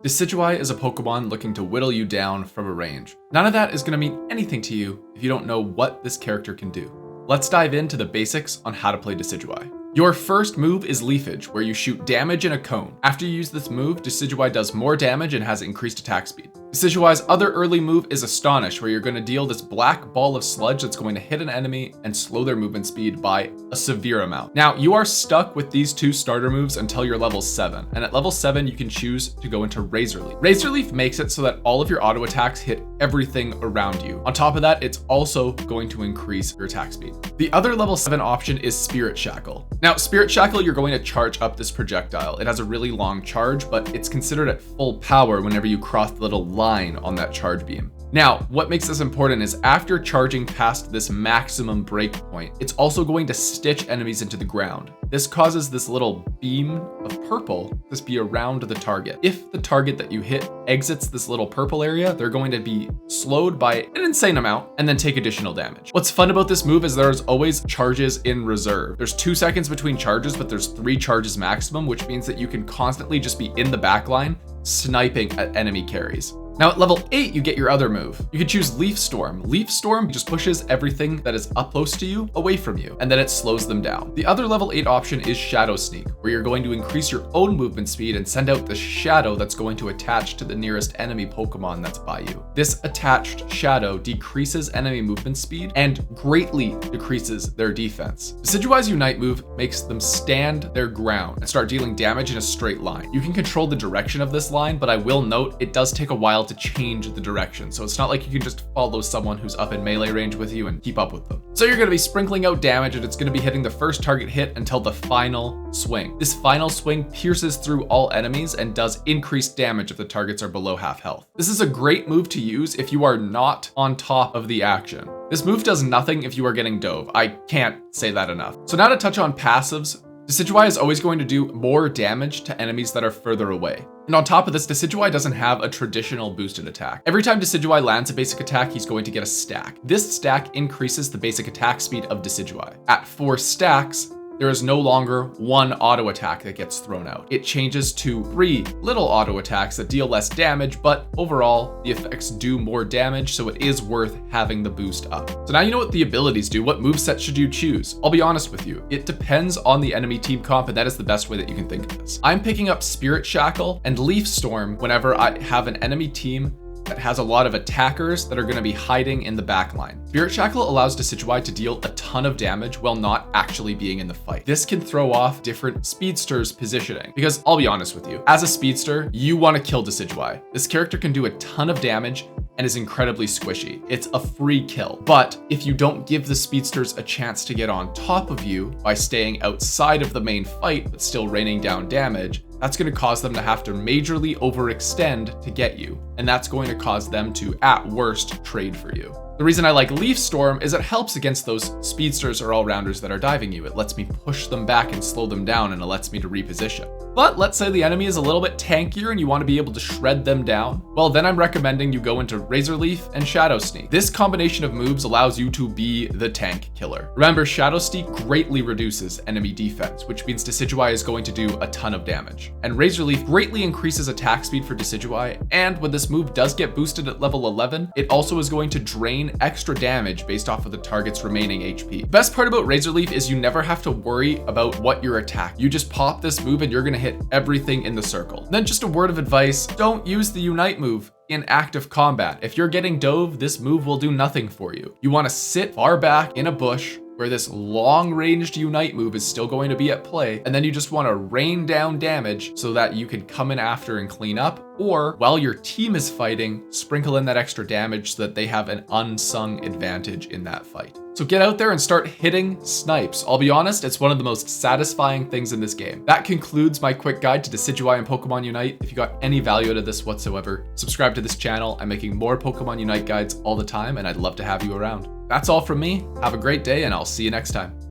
Decidueye is a Pokemon looking to whittle you down from a range. None of that is going to mean anything to you if you don't know what this character can do. Let's dive into the basics on how to play Decidueye. Your first move is Leafage, where you shoot damage in a cone. After you use this move, Decidueye does more damage and has increased attack speed. Decidueye's other early move is Astonish, where you're going to deal this black ball of sludge that's going to hit an enemy and slow their movement speed by a severe amount. Now, you are stuck with these two starter moves until you're level 7, and at level 7 you can choose to go into Razor Leaf. Razor Leaf makes it so that all of your auto attacks hit everything around you. On top of that, it's also going to increase your attack speed. The other level 7 option is Spirit Shackle. Now, Spirit Shackle, you're going to charge up this projectile. It has a really long charge, but it's considered at full power whenever you cross the little line on that charge beam. Now, what makes this important is after charging past this maximum break point, it's also going to stitch enemies into the ground. This causes this little beam of purple to be around the target. If the target that you hit exits this little purple area, they're going to be slowed by an insane amount and then take additional damage. What's fun about this move is there's always charges in reserve. There's 2 seconds between charges, but there's 3 charges maximum, which means that you can constantly just be in the back line sniping at enemy carries. Now at level 8, you get your other move. You can choose Leaf Storm. Leaf Storm just pushes everything that is up close to you away from you, and then it slows them down. The other level 8 option is Shadow Sneak, where you're going to increase your own movement speed and send out the shadow that's going to attach to the nearest enemy Pokemon that's by you. This attached shadow decreases enemy movement speed and greatly decreases their defense. Decidueye's Unite move makes them stand their ground and start dealing damage in a straight line. You can control the direction of this line, but I will note it does take a while to change the direction, so it's not like you can just follow someone who's up in melee range with you and keep up with them. So you're going to be sprinkling out damage, and it's going to be hitting the first target hit until the final swing. This final swing pierces through all enemies and does increased damage if the targets are below half health. This is a great move to use if you are not on top of the action. This move does nothing if you are getting dove. I can't say that enough. So now to touch on passives, Decidueye is always going to do more damage to enemies that are further away. And on top of this, Decidueye doesn't have a traditional boosted attack. Every time Decidueye lands a basic attack, he's going to get a stack. This stack increases the basic attack speed of Decidueye. At 4 stacks, there is no longer 1 auto attack that gets thrown out. It changes to 3 little auto attacks that deal less damage, but overall, the effects do more damage, so it is worth having the boost up. So now you know what the abilities do. What moveset should you choose? I'll be honest with you. It depends on the enemy team comp, and that is the best way that you can think of this. I'm picking up Spirit Shackle and Leaf Storm whenever I have an enemy team that has a lot of attackers that are going to be hiding in the back line. Spirit Shackle allows Decidueye to deal a ton of damage while not actually being in the fight. This can throw off different speedsters' positioning, because I'll be honest with you, as a speedster, you want to kill Decidueye. This character can do a ton of damage and is incredibly squishy. It's a free kill. But if you don't give the speedsters a chance to get on top of you by staying outside of the main fight but still raining down damage, that's going to cause them to have to majorly overextend to get you. And that's going to cause them to, at worst, trade for you. The reason I like Leaf Storm is it helps against those speedsters or all-rounders that are diving you. It lets me push them back and slow them down, and it lets me to reposition. But let's say the enemy is a little bit tankier and you want to be able to shred them down. Well, then I'm recommending you go into Razor Leaf and Shadow Sneak. This combination of moves allows you to be the tank killer. Remember, Shadow Sneak greatly reduces enemy defense, which means Decidueye is going to do a ton of damage. And Razor Leaf greatly increases attack speed for Decidueye, and when this move does get boosted at level 11, it also is going to drain extra damage based off of the target's remaining HP. The best part about Razor Leaf is you never have to worry about what your attack. You just pop this move and you're going to hit everything in the circle. Then just a word of advice, don't use the Unite move in active combat. If you're getting dove, this move will do nothing for you. You want to sit far back in a bush where this long-ranged Unite move is still going to be at play, and then you just want to rain down damage so that you can come in after and clean up, or while your team is fighting, sprinkle in that extra damage so that they have an unsung advantage in that fight. So get out there and start hitting snipes. I'll be honest, it's one of the most satisfying things in this game. That concludes my quick guide to Decidueye and Pokemon Unite. If you got any value out of this whatsoever, subscribe to this channel. I'm making more Pokemon Unite guides all the time, and I'd love to have you around. That's all from me. Have a great day, and I'll see you next time.